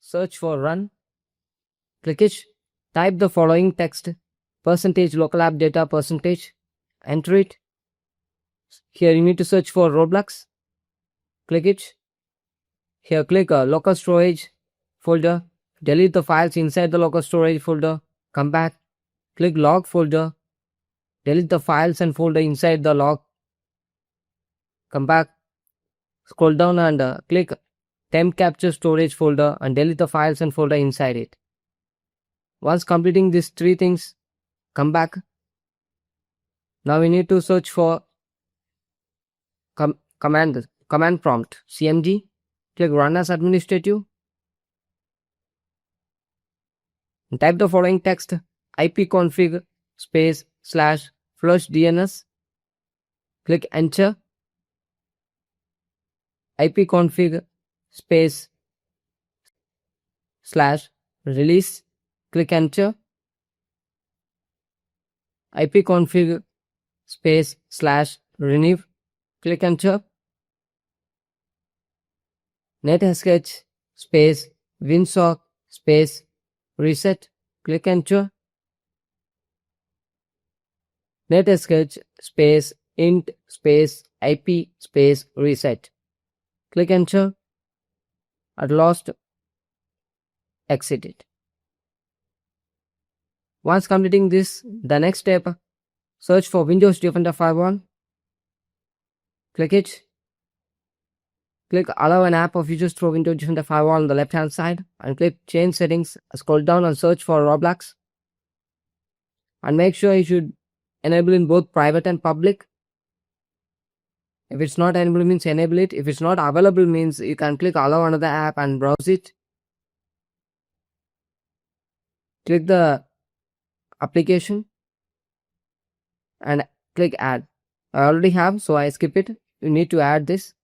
search for run, click it, type the following text, %local app data %, enter it. Here you need to search for Roblox, click it. Here click local storage folder, delete the files inside the local storage folder, come back, click log folder, delete the files and folder inside the log, come back, scroll down and click temp capture storage folder and delete the files and folder inside it. Once completing these three things, come back. Now we need to search for command prompt cmd, click run as administrative, and type the following text, ipconfig /flush DNS, click enter, ipconfig /release, click enter, ipconfig /renew, click enter, netsh winsock reset, click enter, netsh int ip reset, click enter. At last, exit it. Once completing this, the next step, search for Windows Defender Firewall, click it, click allow an app of users through Windows Defender Firewall on the left hand side and click change settings, scroll down and search for Roblox, and make sure you should enable in both private and public. If it's not enabled means enable it. If it's not available means you can click allow another app and browse it. Click the application and click add. I already have, so I skip it. You need to add this.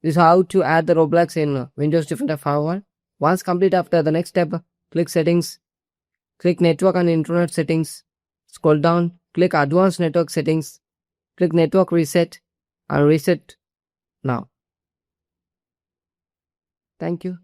This is how to add the Roblox in Windows Defender Firewall. Once complete, after the next step, click settings, click network and internet settings, scroll down, click advanced network settings, click network reset and reset now. Thank you.